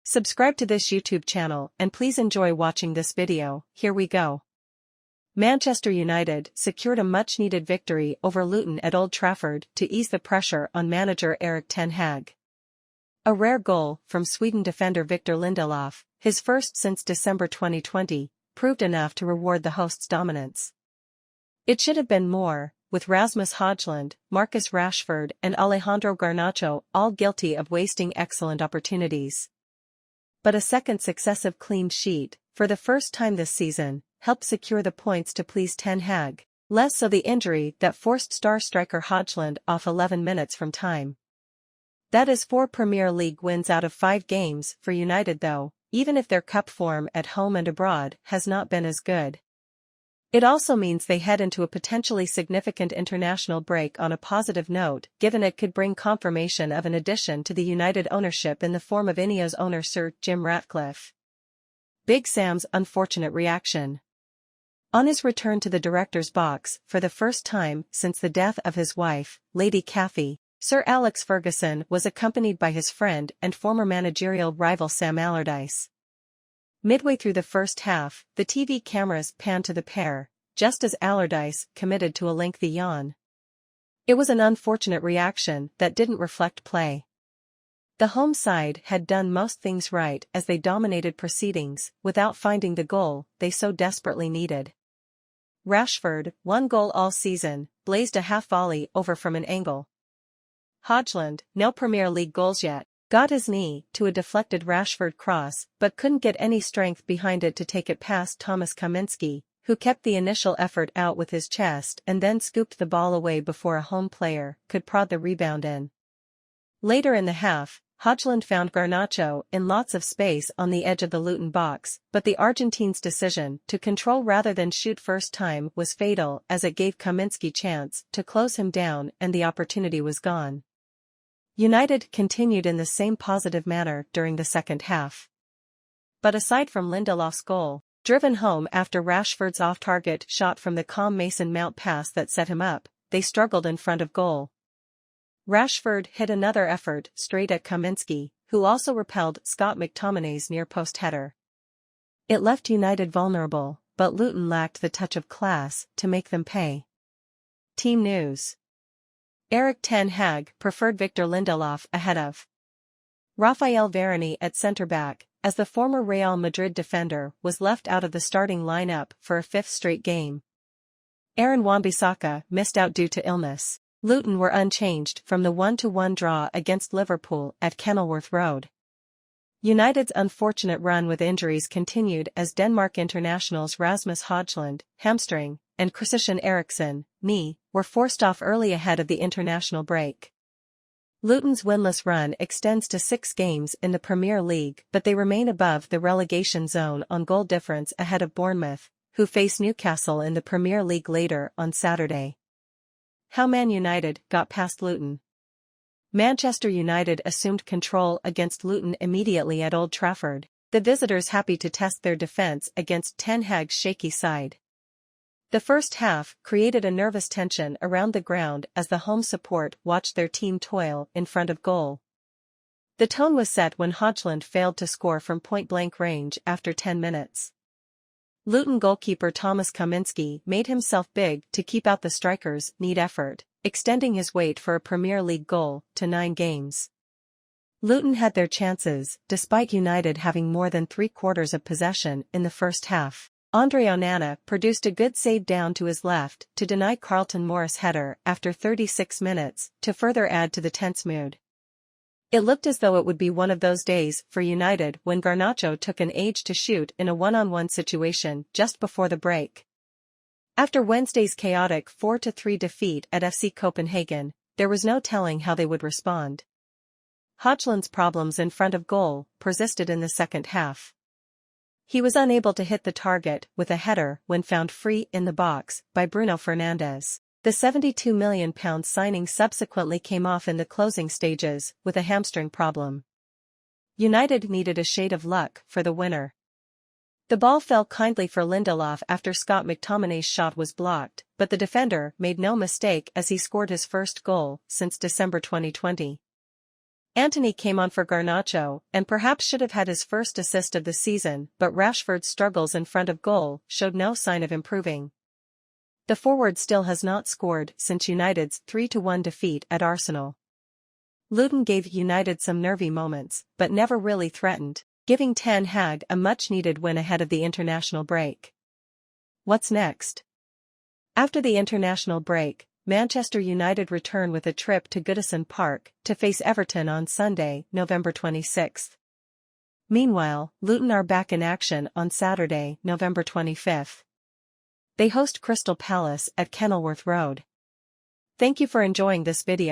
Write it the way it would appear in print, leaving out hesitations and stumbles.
Subscribe to this YouTube channel and please enjoy watching this video. Here we go. Manchester United secured a much-needed victory over Luton at Old Trafford to ease the pressure on manager Erik Ten Hag. A rare goal from Sweden defender Victor Lindelof, his first since December 2020, proved enough to reward the hosts' dominance. It should have been more, with Rasmus Hojlund, Marcus Rashford and Alejandro Garnacho all guilty of wasting excellent opportunities. But a second successive clean sheet, for the first time this season, helped secure the points to please Ten Hag, less so the injury that forced star striker Hojlund off 11 minutes from time. That is 4 Premier League wins out of 5 games for United though, even if their cup form at home and abroad has not been as good. It also means they head into a potentially significant international break on a positive note, given it could bring confirmation of an addition to the United ownership in the form of Ineos owner Sir Jim Ratcliffe. Big Sam's unfortunate reaction. On his return to the director's box for the first time since the death of his wife, Lady Cathy, Sir Alex Ferguson was accompanied by his friend and former managerial rival Sam Allardyce. Midway through the first half, the TV cameras panned to the pair, just as Allardyce committed to a lengthy yawn. It was an unfortunate reaction that didn't reflect play. The home side had done most things right as they dominated proceedings without finding the goal they so desperately needed. Rashford, 1 goal all season, blazed a half-volley over from an angle. Hojlund, no Premier League goals yet, got his knee to a deflected Rashford cross but couldn't get any strength behind it to take it past Thomas Kaminski, who kept the initial effort out with his chest and then scooped the ball away before a home player could prod the rebound in. Later in the half, Hojlund found Garnacho in lots of space on the edge of the Luton box, but the Argentine's decision to control rather than shoot first time was fatal as it gave Kaminski chance to close him down and the opportunity was gone. United continued in the same positive manner during the second half. But aside from Lindelof's goal, driven home after Rashford's off-target shot from the calm Mason Mount pass that set him up, they struggled in front of goal. Rashford hit another effort straight at Kaminski, who also repelled Scott McTominay's near-post header. It left United vulnerable, but Luton lacked the touch of class to make them pay. Team news. Erik Ten Hag preferred Victor Lindelof ahead of Raphael Varane at centre-back, as the former Real Madrid defender was left out of the starting lineup for a 5th straight game. Aaron Wan-Bissaka missed out due to illness. Luton were unchanged from the 1-1 draw against Liverpool at Kenilworth Road. United's unfortunate run with injuries continued as Denmark internationals Rasmus Hojlund, hamstring, and Christian Eriksen, knee, were forced off early ahead of the international break. Luton's winless run extends to 6 games in the Premier League, but they remain above the relegation zone on goal difference ahead of Bournemouth, who face Newcastle in the Premier League later on Saturday. How Man United got past Luton. Manchester United assumed control against Luton immediately at Old Trafford, the visitors happy to test their defence against Ten Hag's shaky side. The first half created a nervous tension around the ground as the home support watched their team toil in front of goal. The tone was set when Hojlund failed to score from point-blank range after 10 minutes. Luton goalkeeper Thomas Kaminski made himself big to keep out the striker's neat effort, extending his wait for a Premier League goal to 9 games. Luton had their chances, despite United having more than 3/4 of possession in the first half. Andre Onana produced a good save down to his left to deny Carlton Morris' header after 36 minutes to further add to the tense mood. It looked as though it would be one of those days for United when Garnacho took an age to shoot in a one-on-one situation just before the break. After Wednesday's chaotic 4-3 defeat at FC Copenhagen, there was no telling how they would respond. Hojlund's problems in front of goal persisted in the second half. He was unable to hit the target with a header when found free in the box by Bruno Fernandes. The £72 million signing subsequently came off in the closing stages with a hamstring problem. United needed a shade of luck for the winner. The ball fell kindly for Lindelof after Scott McTominay's shot was blocked, but the defender made no mistake as he scored his first goal since December 2020. Antony came on for Garnacho, and perhaps should have had his first assist of the season, but Rashford's struggles in front of goal showed no sign of improving. The forward still has not scored since United's 3-1 defeat at Arsenal. Luton gave United some nervy moments, but never really threatened, giving Ten Hag a much-needed win ahead of the international break. What's next? After the international break, Manchester United return with a trip to Goodison Park to face Everton on Sunday, November 26. Meanwhile, Luton are back in action on Saturday, November 25. They host Crystal Palace at Kenilworth Road. Thank you for enjoying this video.